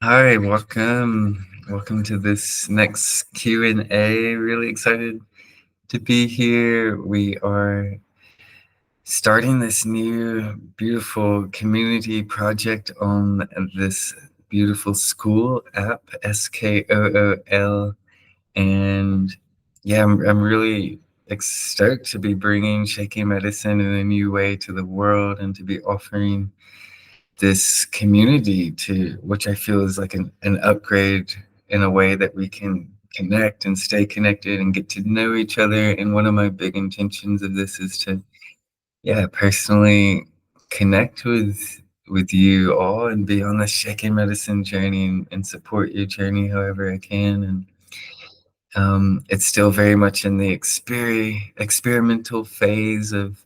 Hi, welcome to this next Q&A. Really excited to be here. We are starting this new beautiful community project on this beautiful school app, Skool. And yeah, I'm really stoked to be bringing shaking medicine in a new way to the world and to be offering this community to which I feel is like an upgrade in a way that we can connect and stay connected and get to know each other. And one of my big intentions of this is to, yeah, personally connect with you all and be on the shaking medicine journey and support your journey however I can. And it's still very much in the experimental phase of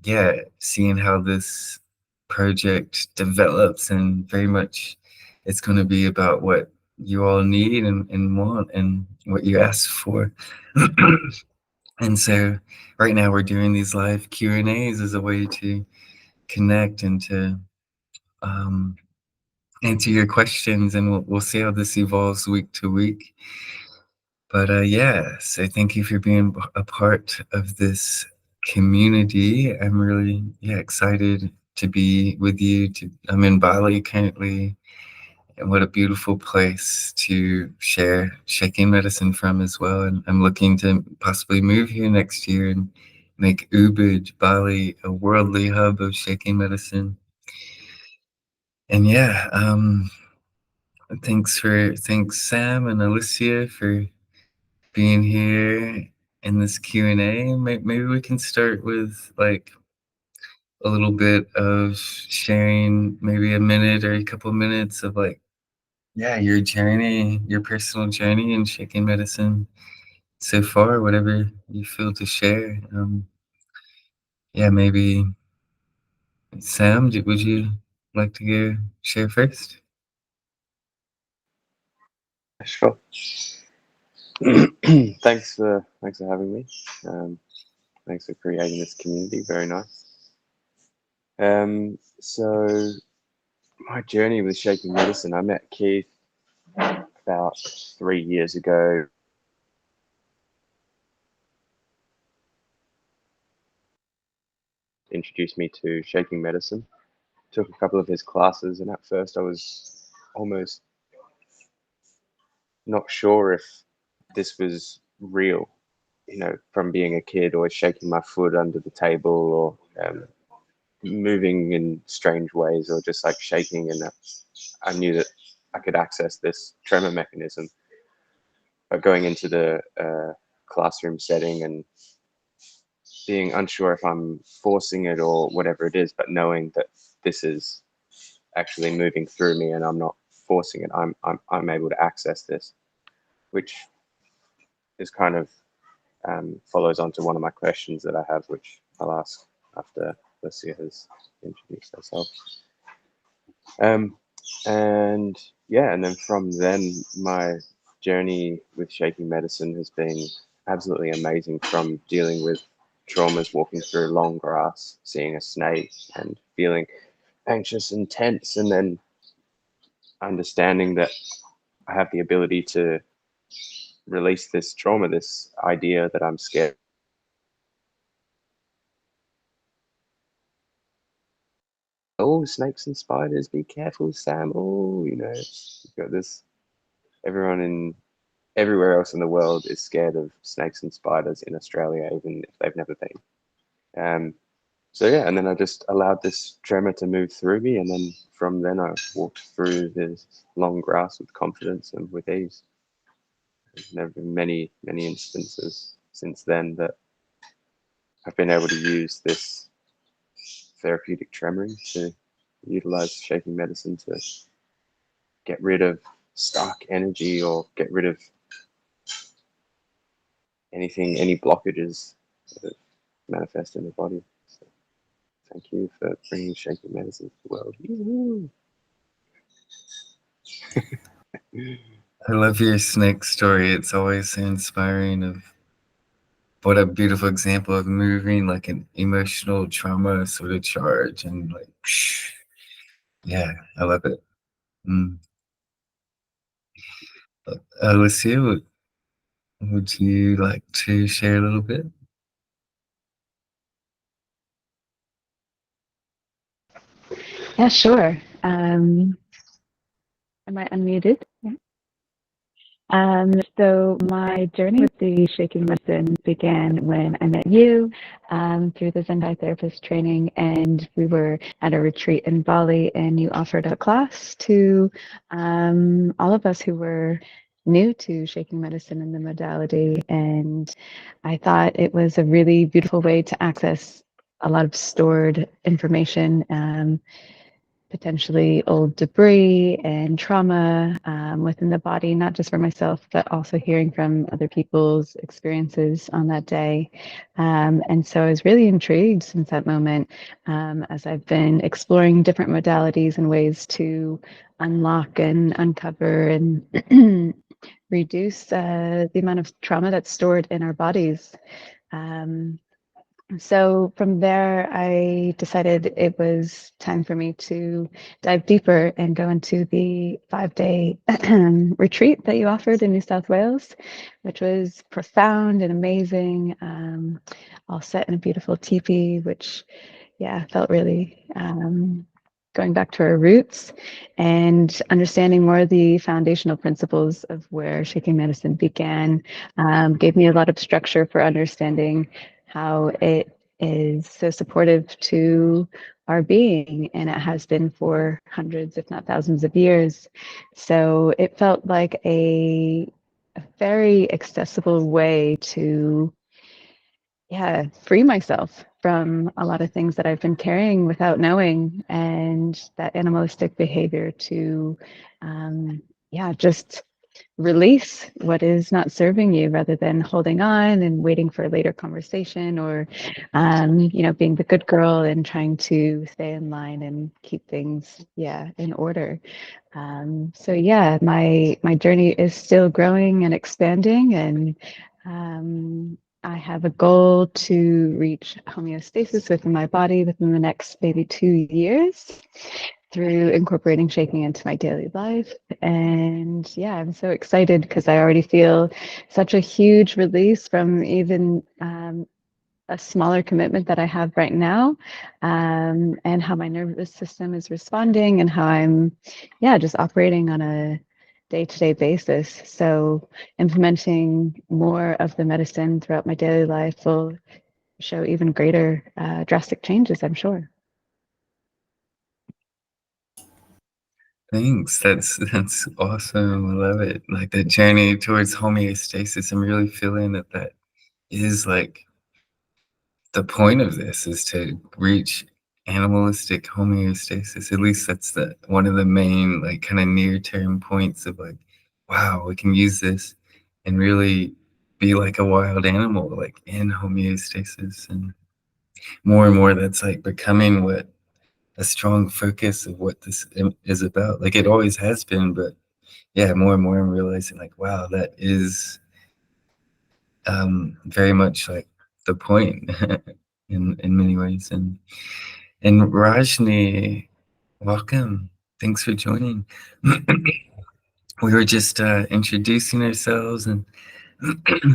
yeah, seeing how this project develops, and very much it's going to be about what you all need and want and what you ask for. And so right now we're doing these live Q&As as a way to connect and to um, answer your questions, and we'll see how this evolves week to week. But yeah, so thank you for being a part of this community. I'm really, yeah, excited to be with you. I'm in Bali currently, and what a beautiful place to share shaking medicine from as well. And I'm looking to possibly move here next year and make Ubud, Bali, a worldly hub of shaking medicine. And yeah, thanks Sam and Alicia for being here in this Q&A. Maybe we can start with like a little bit of sharing, maybe a minute or a couple minutes of like, yeah, your journey, your personal journey in shaking medicine so far, whatever you feel to share. Yeah, maybe Sam, would you like to go share first? Sure. Thanks for having me. Um, Thanks for creating this community. Very nice. So my journey with shaking medicine, I met Keith about 3 years ago. Introduced me to shaking medicine. Took a couple of his classes, and at first I was almost not sure if this was real. From being a kid, always shaking my foot under the table or moving in strange ways or just like shaking, and I knew that I could access this tremor mechanism. But going into the classroom setting and being unsure if I'm forcing it or whatever it is, but knowing that this is actually moving through me and I'm not forcing it, I'm able to access this, which is kind of follows on to one of my questions that I have, which I'll ask after Lucia has introduced herself. Um, and yeah, and then from then, my journey with shaking medicine has been absolutely amazing, from dealing with traumas, walking through long grass, seeing a snake and feeling anxious and tense, and then understanding that I have the ability to release this trauma, this idea that I'm scared. Oh, snakes and spiders, be careful, Sam. Oh, you've got this. Everyone in everywhere else in the world is scared of snakes and spiders in Australia, even if they've never been. Um, so yeah, and then I just allowed this tremor to move through me, and then from then I walked through this long grass with confidence and with ease. There have been many, many instances since then that I've been able to use this therapeutic tremoring to utilize shaking medicine to get rid of stuck energy or get rid of anything, any blockages that manifest in the body. So thank you for bringing shaking medicine to the world. Yoo-hoo. I love your snake story. It's always so inspiring of what a beautiful example of moving like an emotional trauma sort of charge and like, yeah, I love it. Mm. Lucia, would you like to share a little bit? Yeah, sure. Am I unmuted? Yeah. So my journey with the shaking medicine began when I met you through the Zen therapist training, and we were at a retreat in Bali, and you offered a class to all of us who were new to shaking medicine and the modality. And I thought it was a really beautiful way to access a lot of stored information. Potentially old debris and trauma within the body, not just for myself, but also hearing from other people's experiences on that day. And so I was really intrigued since that moment as I've been exploring different modalities and ways to unlock and uncover and reduce the amount of trauma that's stored in our bodies. Um, so from there, I decided it was time for me to dive deeper and go into the 5-day retreat that you offered in New South Wales, which was profound and amazing, all set in a beautiful teepee, which, yeah, felt really going back to our roots and understanding more of the foundational principles of where shaking medicine began gave me a lot of structure for understanding how it is so supportive to our being, and it has been for hundreds, if not thousands of years. So it felt like a very accessible way to, yeah, free myself from a lot of things that I've been carrying without knowing, and that animalistic behavior to, yeah, just release what is not serving you rather than holding on and waiting for a later conversation, or being the good girl and trying to stay in line and keep things, yeah, in order. So yeah, my journey is still growing and expanding, and I have a goal to reach homeostasis within my body within the next maybe 2 years through incorporating shaking into my daily life. And yeah, I'm so excited because I already feel such a huge release from even a smaller commitment that I have right now, and how my nervous system is responding and how I'm, yeah, just operating on a day-to-day basis. So implementing more of the medicine throughout my daily life will show even greater drastic changes, I'm sure. Thanks. That's awesome. I love it. Like that journey towards homeostasis. I'm really feeling that is like the point of this is to reach animalistic homeostasis. At least that's the one of the main like kind of near-term points of like, wow, we can use this and really be like a wild animal, like in homeostasis. And more that's like becoming what a strong focus of what this is about. Like it always has been, but yeah, more and more I'm realizing like, wow, that is very much like the point in many ways. And Rajni, welcome. Thanks for joining. We were just introducing ourselves and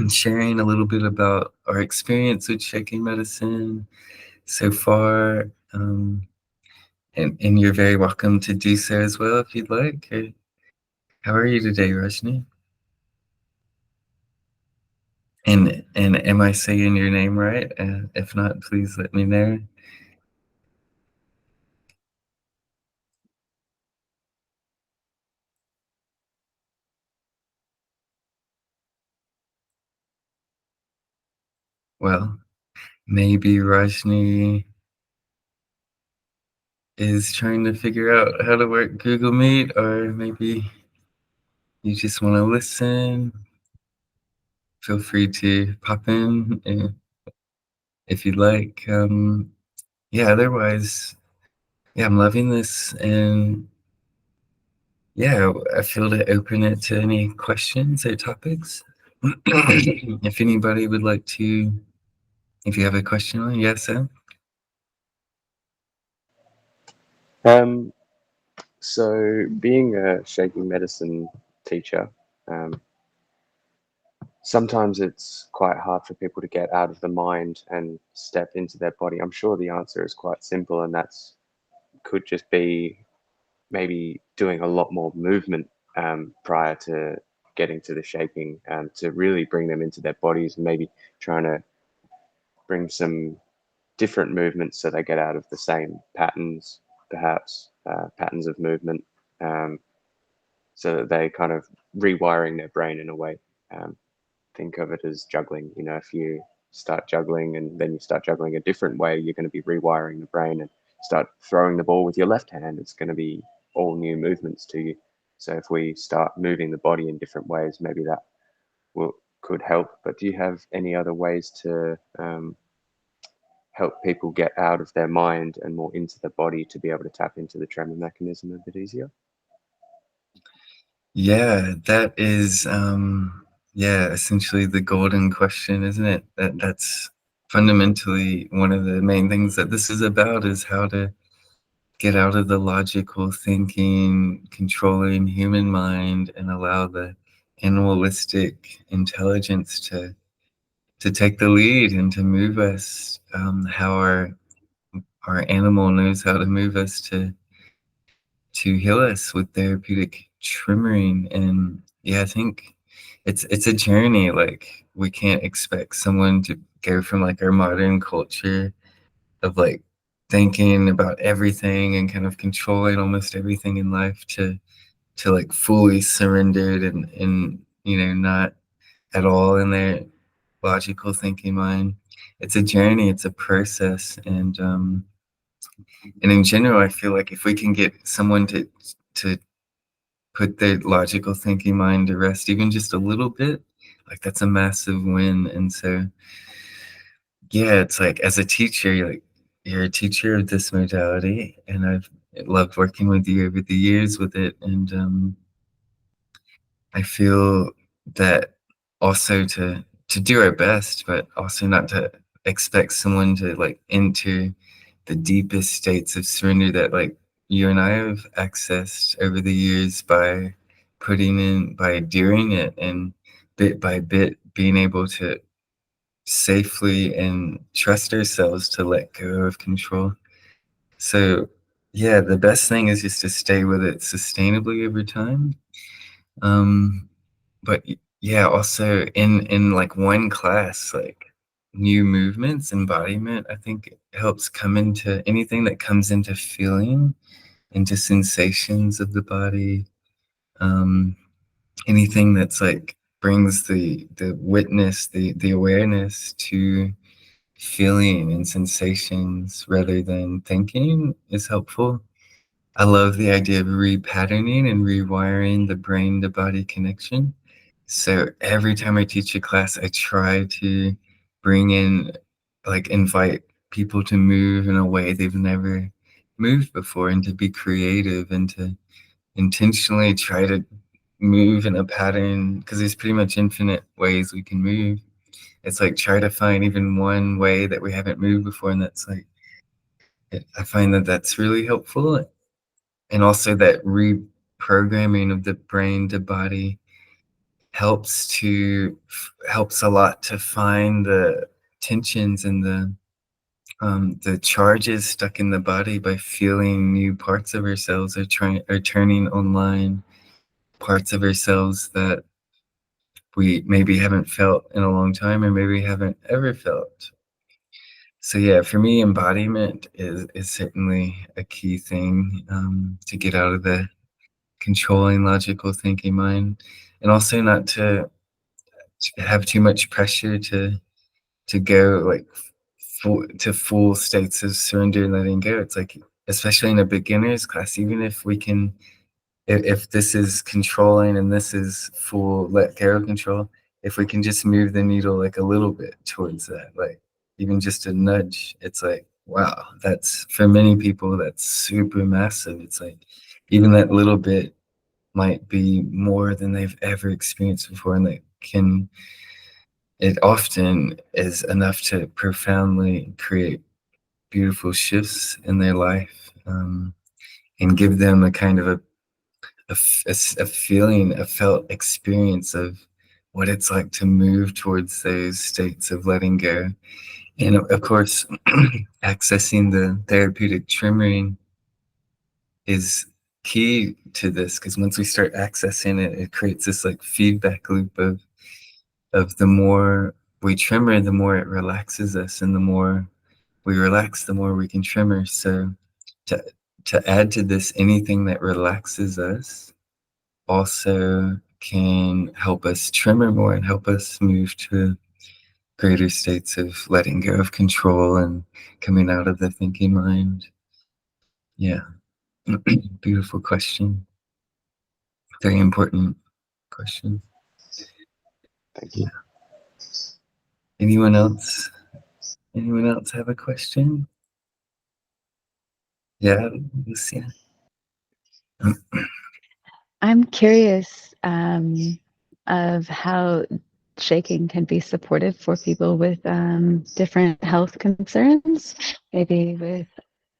sharing a little bit about our experience with shaking medicine so far. And you're very welcome to do so as well if you'd like. How are you today, Rajni? And am I saying your name right? If not, please let me know. Well, maybe Rajni is trying to figure out how to work Google Meet, or maybe you just want to listen. Feel free to pop in if you'd like. Yeah, otherwise, yeah, I'm loving this. And yeah, I feel to open it to any questions or topics. If anybody would like to, if you have a question, yes, Sam? So, being a shaking medicine teacher, sometimes it's quite hard for people to get out of the mind and step into their body. I'm sure the answer is quite simple, and that's could just be maybe doing a lot more movement prior to getting to the shaking, to really bring them into their bodies, and maybe trying to bring some different movements so they get out of the same patterns, perhaps patterns of movement, so that they kind of rewiring their brain in a way. Think of it as juggling. You know, if you start juggling and then you start juggling a different way, you're going to be rewiring the brain, and start throwing the ball with your left hand, it's going to be all new movements to you. So if we start moving the body in different ways, maybe that could help. But do you have any other ways to help people get out of their mind and more into the body to be able to tap into the tremor mechanism a bit easier? Yeah, that is essentially the golden question, isn't it? That's fundamentally one of the main things that this is about, is how to get out of the logical thinking, controlling human mind, and allow the animalistic intelligence to take the lead and to move us, how our animal knows how to move us to heal us with therapeutic tremoring. And yeah, I think it's a journey. Like, we can't expect someone to go from like our modern culture of like thinking about everything and kind of controlling almost everything in life to like fully surrendered and not at all in their logical thinking mind. It's a journey, it's a process. And in general, I feel like if we can get someone to put their logical thinking mind to rest even just a little bit, like, that's a massive win. And so yeah, it's like, as a teacher, you're a teacher of this modality, and I've loved working with you over the years with it. And I feel that also to do our best, but also not to expect someone to like enter the deepest states of surrender that like you and I have accessed over the years by doing it, and bit by bit being able to safely and trust ourselves to let go of control. So yeah, the best thing is just to stay with it sustainably over time. Um, but yeah, also in like one class, like new movements, embodiment, I think helps come into anything that comes into feeling, into sensations of the body. Um, anything that's like brings the witness, the awareness to feeling and sensations rather than thinking is helpful. I love the idea of repatterning and rewiring the brain to body connection. So every time I teach a class, I try to bring in, like, invite people to move in a way they've never moved before, and to be creative, and to intentionally try to move in a pattern, because there's pretty much infinite ways we can move. It's like, try to find even one way that we haven't moved before, and that's like, I find that that's really helpful. And also that reprogramming of the brain to body helps a lot to find the tensions and the charges stuck in the body by feeling new parts of ourselves, or turning online parts of ourselves that we maybe haven't felt in a long time, or maybe haven't ever felt. So yeah, for me, embodiment is certainly a key thing, to get out of the controlling logical thinking mind, and also not to have too much pressure to go like full states of surrender and letting go. It's like, especially in a beginner's class, even if we can, if this is controlling and this is full let go control, if we can just move the needle like a little bit towards that, like even just a nudge, it's like, wow, that's, for many people, that's super massive. It's like, even that little bit might be more than they've ever experienced before, and it often is enough to profoundly create beautiful shifts in their life. and give them a kind of a feeling, a felt experience of what it's like to move towards those states of letting go. And of course, accessing the therapeutic tremoring is key to this, because once we start accessing it, it creates this like feedback loop of the more we tremor, the more it relaxes us, and the more we relax, the more we can tremor. So to add to this, anything that relaxes us also can help us tremor more and help us move to greater states of letting go of control and coming out of the thinking mind. Yeah. Beautiful question. Very important question. Thank you. Anyone else? Anyone else have a question? Yeah, Lucia. I'm curious of how shaking can be supportive for people with different health concerns, maybe with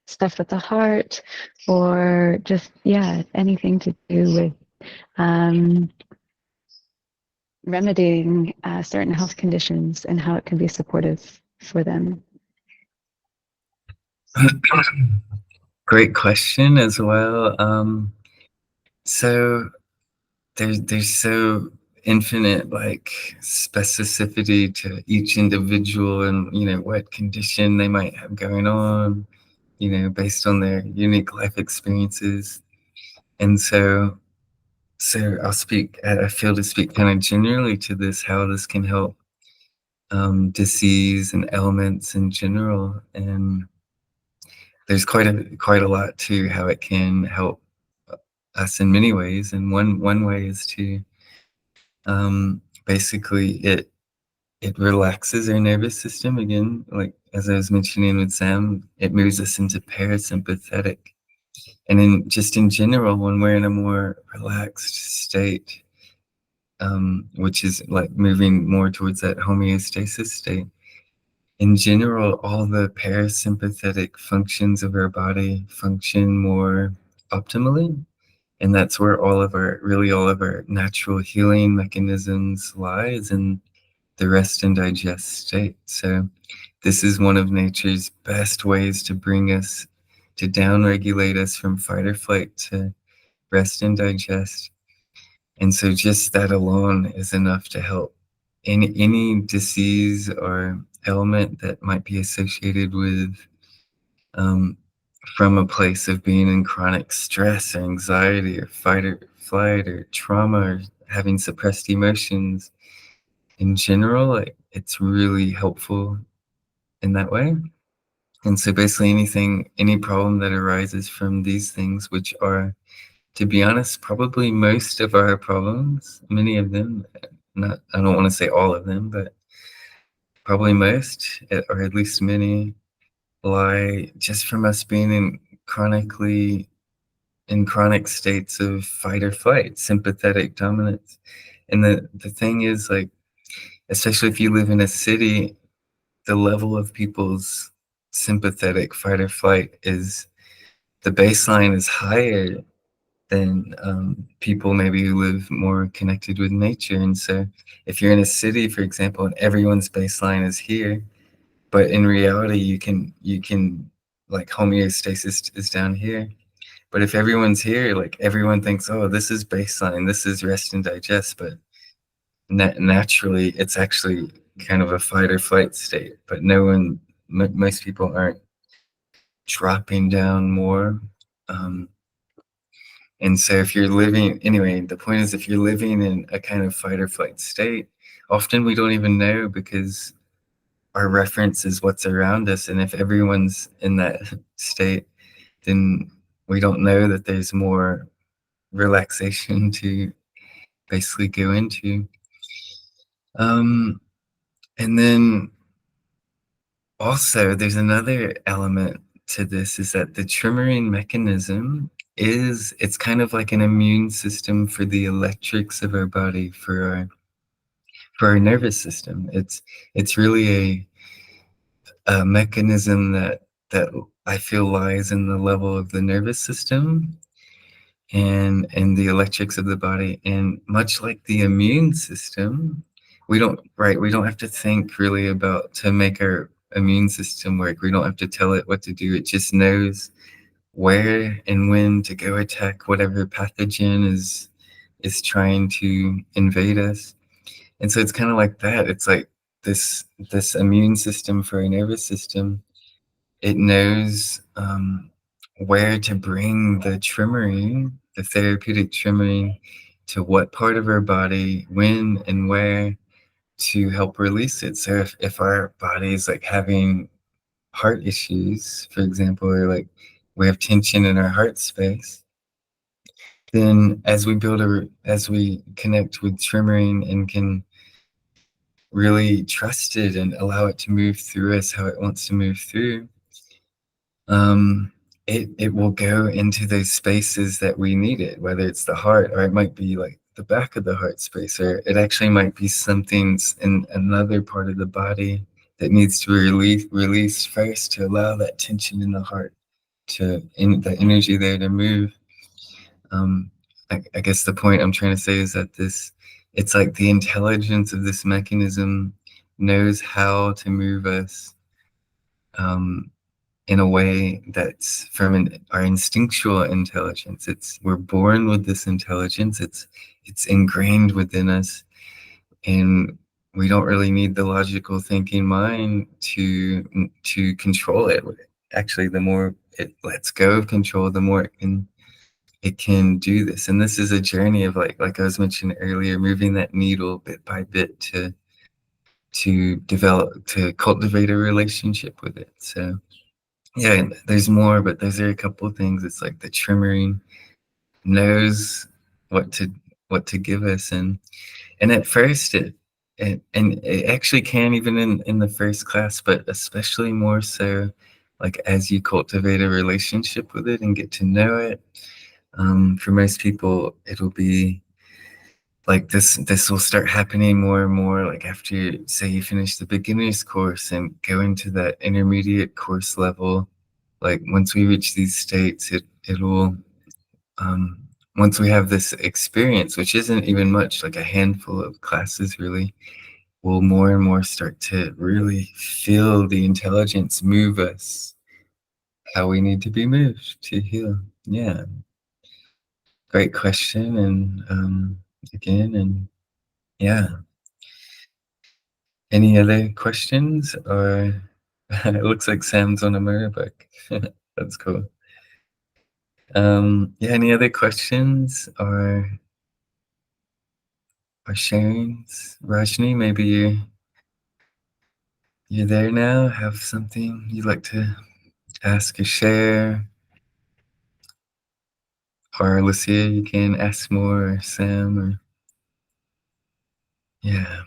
stuff with the heart, or just, yeah, anything to do with remedying certain health conditions and how it can be supportive for them. Great question as well. So there's so infinite like specificity to each individual, and what condition they might have going on, based on their unique life experiences. And so I feel to speak kind of generally to this, how this can help disease and ailments in general. And there's quite a lot to how it can help us in many ways. And one way is to basically it relaxes our nervous system again, like as I was mentioning with Sam, it moves us into parasympathetic. And in general, when we're in a more relaxed state, which is like moving more towards that homeostasis state, in general, all the parasympathetic functions of our body function more optimally. And that's where all of our natural healing mechanisms lies in the rest and digest state. So this is one of nature's best ways to bring us, to downregulate us from fight or flight to rest and digest. And so just that alone is enough to help any disease or ailment that might be associated with from a place of being in chronic stress or anxiety or fight or flight or trauma or having suppressed emotions. In general, it's really helpful in that way. And so basically any problem that arises from these things, which are, to be honest, probably most of our problems, many of them, I don't want to say all of them, but probably most, or at least many, lie just from us being in chronic states of fight or flight, sympathetic dominance. And the thing is, like, especially if you live in a city, the level of people's sympathetic fight or flight the baseline is higher than people maybe who live more connected with nature. And so if you're in a city, for example, and everyone's baseline is here, but in reality you can like homeostasis is down here. But if everyone's here, like everyone thinks, oh, this is baseline, this is rest and digest, but naturally it's actually kind of a fight or flight state. But most people aren't dropping down more. And so if you're living, anyway, the point is, if you're living in a kind of fight or flight state, often we don't even know, because our reference is what's around us. And if everyone's in that state, then we don't know that there's more relaxation to basically go into. And then also there's another element to this, is that the tremoring mechanism it's kind of like an immune system for the electrics of our body, for our nervous system. It's really a mechanism that I feel lies in the level of the nervous system and the electrics of the body. And much like the immune system, we don't have to think really about to make our immune system work. We don't have to tell it what to do. It just knows where and when to go attack whatever pathogen is trying to invade us. And so it's kind of like that. It's like this immune system for our nervous system. It knows where to bring the tremoring, the therapeutic tremoring, to what part of our body, when and where, to help release it. So if our body is like having heart issues, for example, or like we have tension in our heart space, then as we connect with tremoring and can really trust it and allow it to move through us how it wants to move through, it will go into those spaces that we need it, whether it's the heart, or it might be like the back of the heart space, or it actually might be something in another part of the body that needs to be released first to allow that tension in the heart the energy there to move. I guess the point I'm trying to say is that it's like the intelligence of this mechanism knows how to move us in a way that's from our instinctual intelligence. We're born with this intelligence. It's ingrained within us, and we don't really need the logical thinking mind to control it. Actually, the more it lets go of control, the more it can do this. And this is a journey of like I was mentioning earlier, moving that needle bit by bit to cultivate a relationship with it. So yeah, there's more, but those are a couple of things. It's like the tremoring knows what to give us, and at first it actually can, even in the first class, but especially more so like as you cultivate a relationship with it and get to know it. For most people, it'll be like this will start happening more and more, like after, say, you finish the beginner's course and go into that intermediate course level. Like once we reach these states, it'll once we have this experience, which isn't even much, like a handful of classes really, we'll more and more start to really feel the intelligence move us how we need to be moved to heal. Yeah, great question. And again, and yeah, any other questions? Or it looks like Sam's on a motorbike. That's cool. Yeah, any other questions or sharings? Rajni, maybe you're there now, have something you'd like to ask or share? Or Lucia, you can ask more, or Sam, or yeah.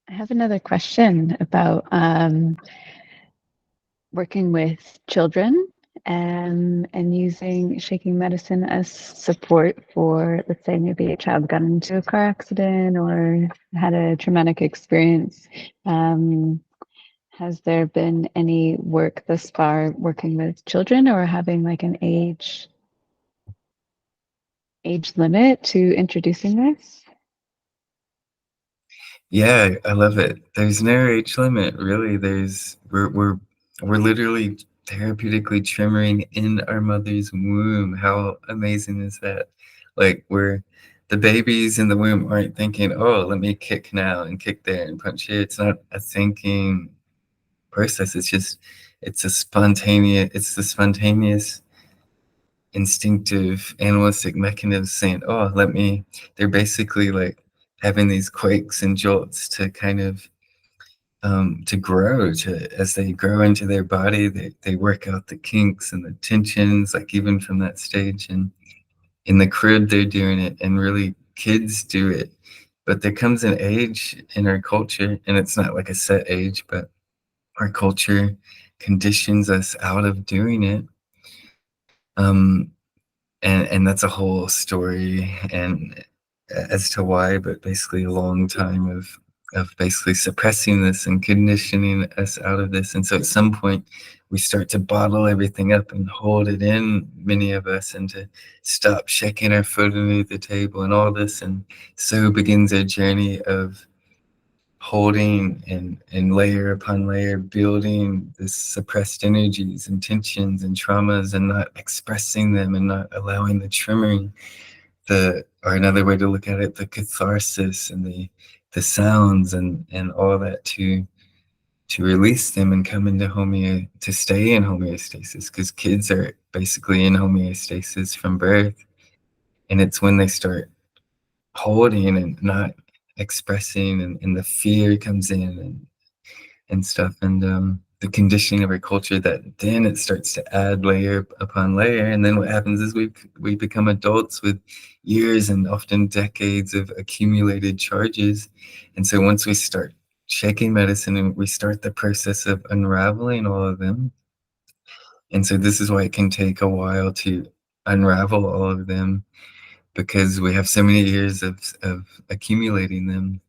I have another question about working with children and using shaking medicine as support for, let's say, maybe a child got into a car accident or had a traumatic experience. Has there been any work thus far working with children, or having like an age limit to introducing this? Yeah, I love it. There's no age limit, really. We're literally therapeutically tremoring in our mother's womb. How amazing is that? Like the babies in the womb aren't thinking, oh, let me kick now and kick there and punch here. It's not a thinking process. It's the spontaneous instinctive animalistic mechanism saying, oh, they're basically like having these quakes and jolts to kind of to grow, as they grow into their body, they work out the kinks and the tensions, like even from that stage. And in the crib they're doing it, and really kids do it. But there comes an age in our culture, and it's not like a set age, but our culture conditions us out of doing it. And that's a whole story and as to why, but basically a long time of basically suppressing this and conditioning us out of this. And so at some point we start to bottle everything up and hold it in, many of us, and to stop shaking our foot under the table and all this. And so begins a journey of holding and layer upon layer, building this suppressed energies and tensions and traumas, and not expressing them and not allowing the tremoring, or another way to look at it, the catharsis and the sounds and all that, to release them and come into to stay in homeostasis, because kids are basically in homeostasis from birth. And it's when they start holding and not expressing, and the fear comes in and stuff, and the conditioning of our culture, that then it starts to add layer upon layer. And then what happens is we become adults with years and often decades of accumulated charges. And so once we start shaking medicine, and we start the process of unraveling all of them, and so this is why it can take a while to unravel all of them, because we have so many years of accumulating them.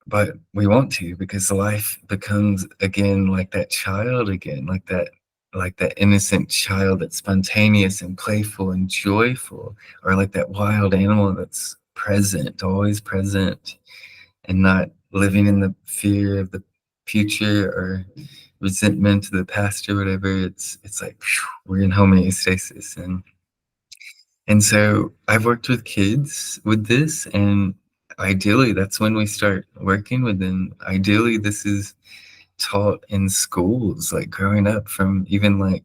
But we want to, because life becomes again like that child again, like that innocent child that's spontaneous and playful and joyful, or like that wild animal that's present, always present, and not living in the fear of the future or resentment of the past or whatever. It's like, phew, we're in homeostasis. And so I've worked with kids with this, and ideally that's when we start working with them. Ideally, this is taught in schools, like growing up, from even like,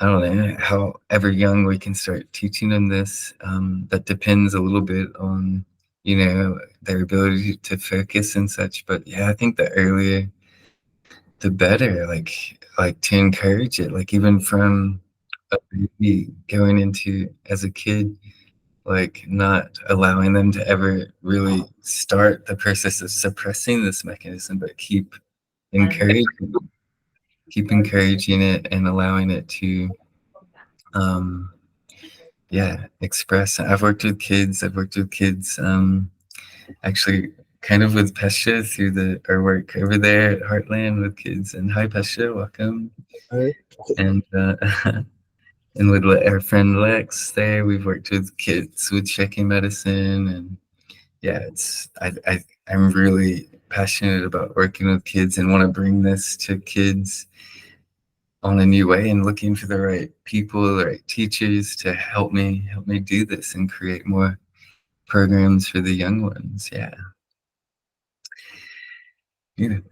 I don't know, however young we can start teaching them this. That depends a little bit on, their ability to focus and such. But yeah, I think the earlier, the better, like to encourage it, like even from a baby going into as a kid, like not allowing them to ever really start the process of suppressing this mechanism, but keep encouraging it and allowing it to express. I've worked with kids actually kind of with Pesha through our work over there at Heartland with kids. And hi Pesha, welcome. And and with our friend Lex there, we've worked with kids with shaking medicine. And yeah, I'm really passionate about working with kids and want to bring this to kids on a new way, and looking for the right people, the right teachers to help me do this and create more programs for the young ones. Yeah.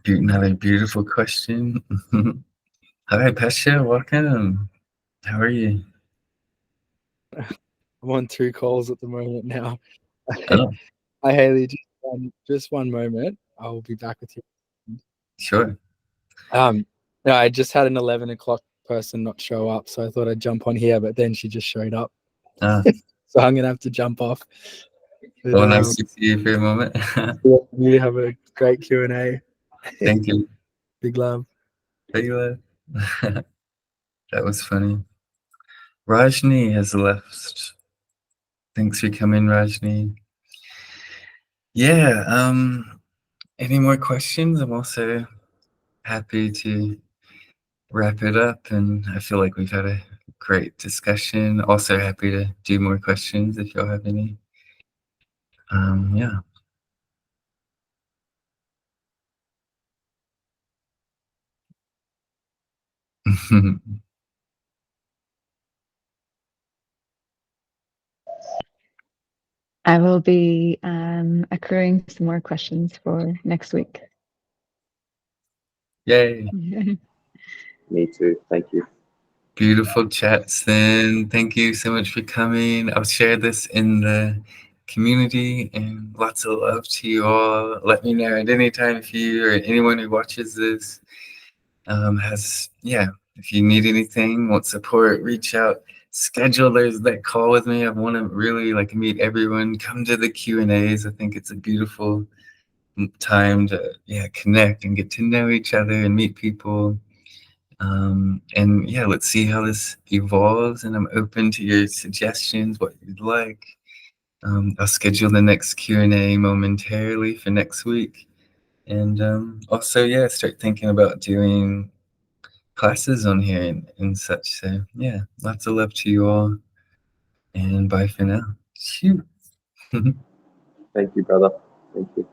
Another beautiful question. Hi, Pesha, welcome. How are you? I'm on 2 calls at the moment now. Oh, Hi, Haley. Just one moment. I will be back with you. sure. No, I just had an 11 o'clock person not show up, so I thought I'd jump on here, but then she just showed up. Ah, So I'm going to have to jump off. But, well, nice to see you for a moment. you have a great Q&A. Thank you. Big love. Big love. That was funny. Rajni has left. Thanks for coming, Rajni. Yeah, any more questions? I'm also happy to wrap it up, and I feel like we've had a great discussion. Also happy to do more questions if y'all have any. Yeah. I will be accruing some more questions for next week. Yay. Me too. Thank you. Beautiful chats then. Thank you so much for coming. I'll share this in the community, and lots of love to you all. Let me know at any time if you or anyone who watches this if you need anything, want support, reach out, schedule that call with me. I want to really meet everyone. Come to the Q&As. I think it's a beautiful time to connect and get to know each other and meet people. Let's see how this evolves, and I'm open to your suggestions, what you'd like. I'll schedule the next Q&A momentarily for next week. And also, yeah, start thinking about doing classes on here and such. So yeah, lots of love to you all, and bye for now. Shoot. Thank you, brother. Thank you.